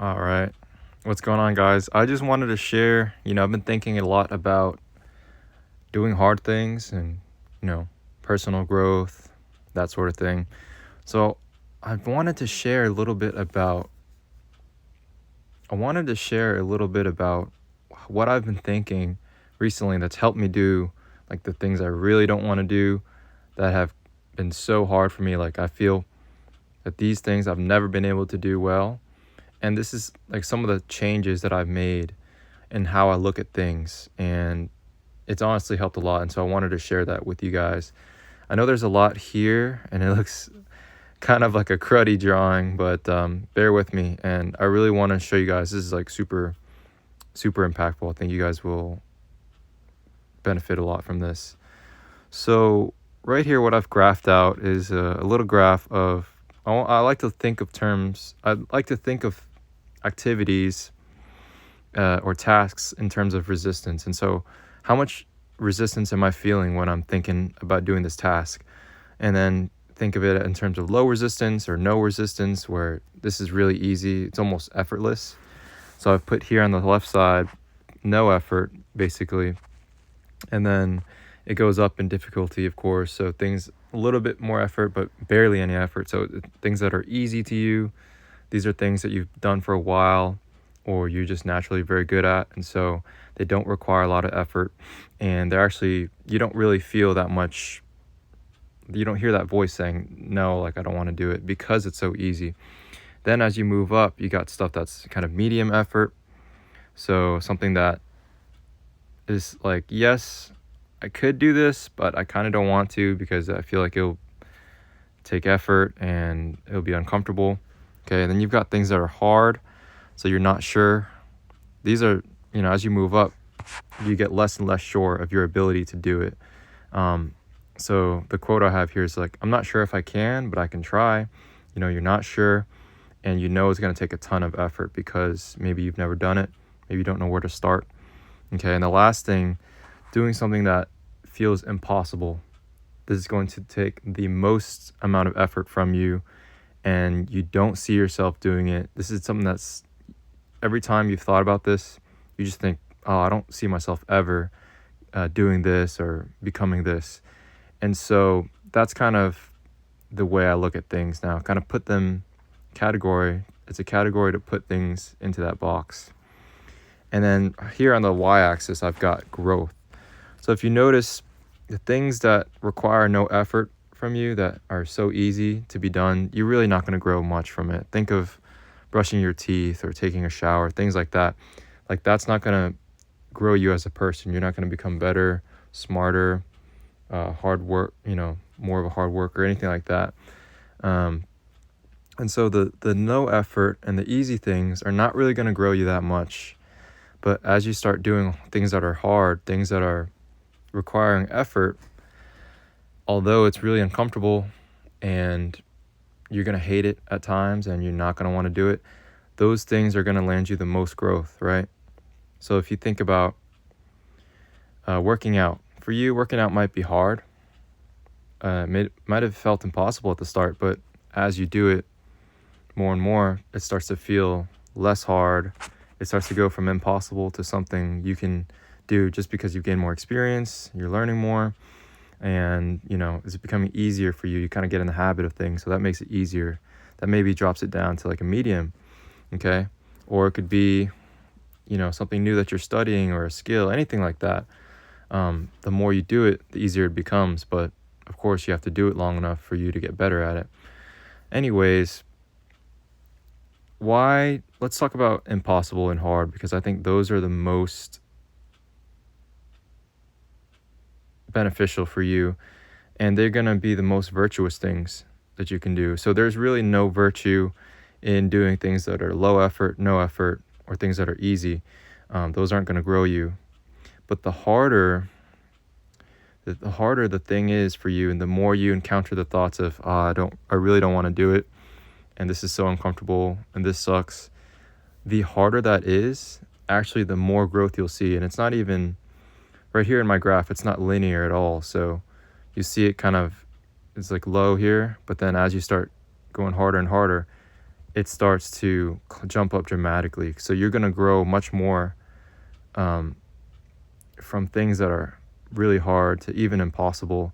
All right. What's going on, guys? I just wanted to share, I've been thinking a lot about doing hard things and, you know, personal growth, that sort of thing. So, I wanted to share a little bit about I wanted to share a little bit about what I've been thinking recently that's helped me do like the things I really don't want to do that have been so hard for me. Like I feel that these things I've never been able to do well. And this is like some of the changes that I've made and how I look at things. And it's honestly helped a lot. And so I wanted to share that with you guys. I know there's a lot here and it looks kind of like a cruddy drawing, but bear with me. And I really want to show you guys this is like super, super impactful. I think you guys will benefit a lot from this. So, right here, what I've graphed out is a little graph of, I like to think of terms, I like to think of activities or tasks in terms of resistance. And so, how much resistance am I feeling when I'm thinking about doing this task? And then think of it in terms of low resistance or no resistance, where this is really easy, it's almost effortless. So, I've put here on the left side no effort, basically. And then it goes up in difficulty, of course. So, things a little bit more effort, but barely any effort. So, things that are easy to you, these are things that you've done for a while or you're just naturally very good at. And so they don't require a lot of effort. And they're actually, you don't really feel that much, you don't hear that voice saying, no, like I don't want to do it because it's so easy. Then as you move up, you got stuff that's kind of medium effort. So something that is like, yes, I could do this, but I kind of don't want to because I feel like it'll take effort and it'll be uncomfortable. Okay, and then you've got things that are hard, so you're not sure. These are, as you move up, you get less and less sure of your ability to do it. So the quote I have here is like, I'm not sure if I can, but I can try. You're not sure, and it's going to take a ton of effort because maybe you've never done it. Maybe you don't know where to start. Okay, and the last thing, doing something that feels impossible. This is going to take the most amount of effort from you, and you don't see yourself doing it. This is something that's, every time you've thought about this, you just think, oh, I don't see myself ever doing this or becoming this. And so that's kind of the way I look at things now, kind of put them it's a category to put things into that box. And then here on the y-axis, I've got growth. So if you notice, the things that require no effort from you that are so easy to be done, you're really not going to grow much from it. Think of brushing your teeth or taking a shower, things like that. Like that's not going to grow you as a person. You're not going to become better, smarter, hard work, more of a hard worker or anything like that. And so the no effort and the easy things are not really going to grow you that much. But as you start doing things that are hard, things that are requiring effort, although it's really uncomfortable and you're going to hate it at times and you're not going to want to do it, those things are going to land you the most growth, right? So if you think about working out, for you, working out might be hard. Might have felt impossible at the start, but as you do it more and more, it starts to feel less hard. It starts to go from impossible to something you can do just because you've gained more experience, you're learning more, and it's becoming easier for you. You kind of get in the habit of things, so that makes it easier. That maybe drops it down to like a medium, okay? Or it could be something new that you're studying or a skill, anything like that. The more you do it, the easier it becomes, but of course you have to do it long enough for you to get better at it. Anyways, let's talk about impossible and hard, because I think those are the most beneficial for you, and they're going to be the most virtuous things that you can do. So there's really no virtue in doing things that are low effort, no effort, or things that are easy. Those aren't going to grow you. But the harder the thing is for you, and the more you encounter the thoughts of, I really don't want to do it, and this is so uncomfortable, and this sucks, the harder that is, actually the more growth you'll see. And it's not even, right here in my graph, it's not linear at all. So you see it kind of, it's like low here, but then as you start going harder and harder, it starts to jump up dramatically. So you're going to grow much more um, from things that are really hard to even impossible.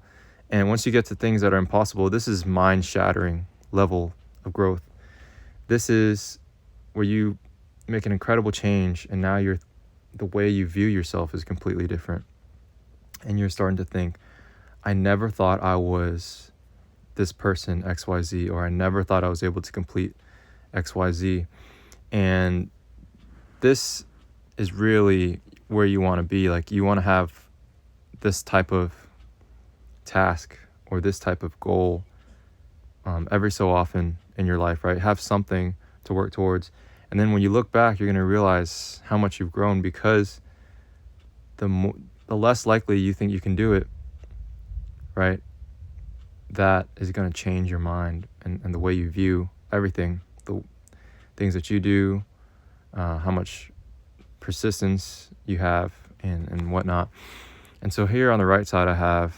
And once you get to things that are impossible, this is mind-shattering level of growth. This is where you make an incredible change, and now the way you view yourself is completely different. And you're starting to think, I never thought I was this person XYZ, or I never thought I was able to complete XYZ. And this is really where you want to be. Like, you want to have this type of task or this type of goal every so often in your life, right? Have something to work towards. And then when you look back, you're going to realize how much you've grown, because the less likely you think you can do it, right? That is going to change your mind and the way you view everything, the things that you do, how much persistence you have, and whatnot. And so here on the right side, I have,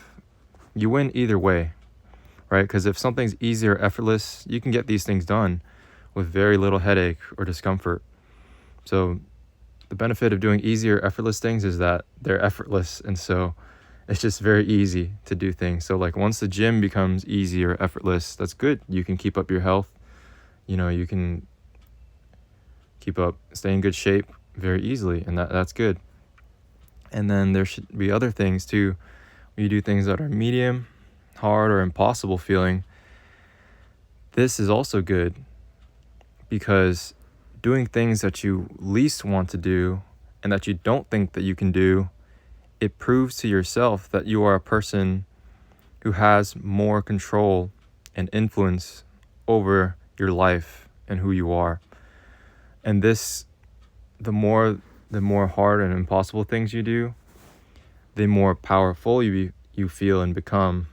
you win either way, right? Because if something's easy or effortless, you can get these things done with very little headache or discomfort. So the benefit of doing easy or effortless things is that they're effortless. And so it's just very easy to do things. So like once the gym becomes easy or effortless, that's good. You can keep up your health. You can stay in good shape very easily, and that's good. And then there should be other things too. When you do things that are medium, hard, or impossible feeling, this is also good, because doing things that you least want to do and that you don't think that you can do, it proves to yourself that you are a person who has more control and influence over your life and who you are. And this, the more hard and impossible things you do, the more powerful you feel and become,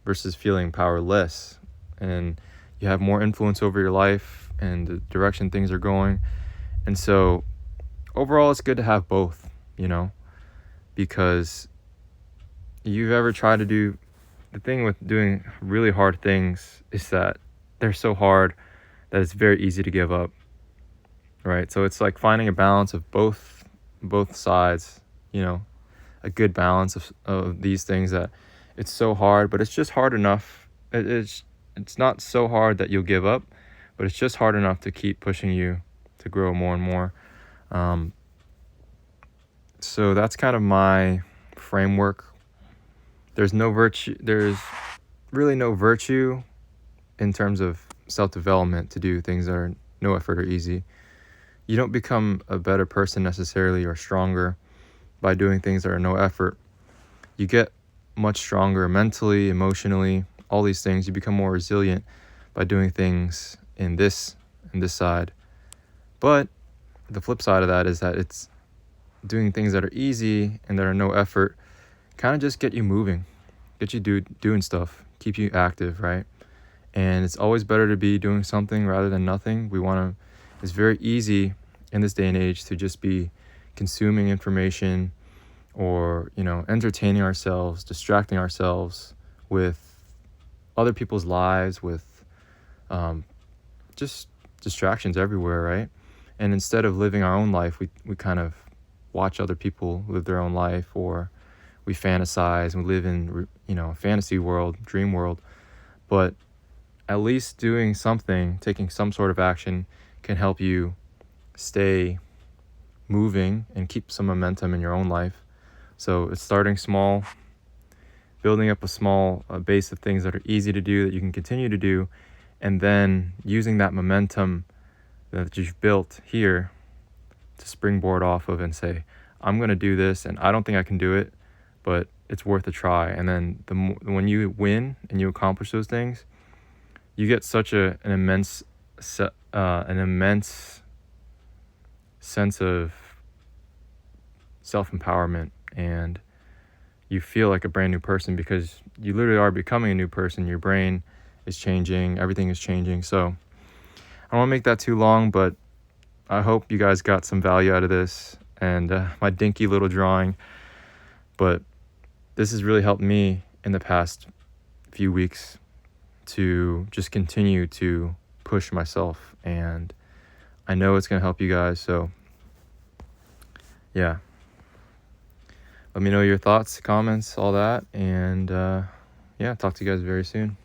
versus feeling powerless. And you have more influence over your life and the direction things are going. And so overall, it's good to have both, because you've ever tried to do, the thing with doing really hard things is that they're so hard that it's very easy to give up, right? So it's like finding a balance of both sides, a good balance of these things, that it's so hard, but it's just hard enough. It's not so hard that you'll give up, but it's just hard enough to keep pushing you to grow more and more. So that's kind of my framework. There's really no virtue in terms of self-development to do things that are no effort or easy. You don't become a better person necessarily, or stronger, by doing things that are no effort. You get much stronger mentally, emotionally, all these things. You become more resilient by doing things in this side. But the flip side of that is that it's doing things that are easy and that are no effort kind of just get you moving, get you doing stuff, keep you active, right? And it's always better to be doing something rather than nothing. It's very easy in this day and age to just be consuming information, or entertaining ourselves, distracting ourselves with other people's lives, with just distractions everywhere, right? And instead of living our own life, we kind of watch other people live their own life, or we fantasize and we live in a fantasy world, dream world. But at least doing something, taking some sort of action, can help you stay moving and keep some momentum in your own life. So it's starting small, building up a small base of things that are easy to do, that you can continue to do, and then using that momentum that you've built here to springboard off of and say, I'm going to do this, and I don't think I can do it, but it's worth a try. And then when you win and you accomplish those things, you get such an immense sense of self-empowerment, and you feel like a brand new person, because you literally are becoming a new person. Your brain is changing, everything is changing. So I don't want to make that too long, but I hope you guys got some value out of this and my dinky little drawing. But this has really helped me in the past few weeks to just continue to push myself, and I know it's going to help you guys. So yeah, let me know your thoughts, comments, all that, and yeah, talk to you guys very soon.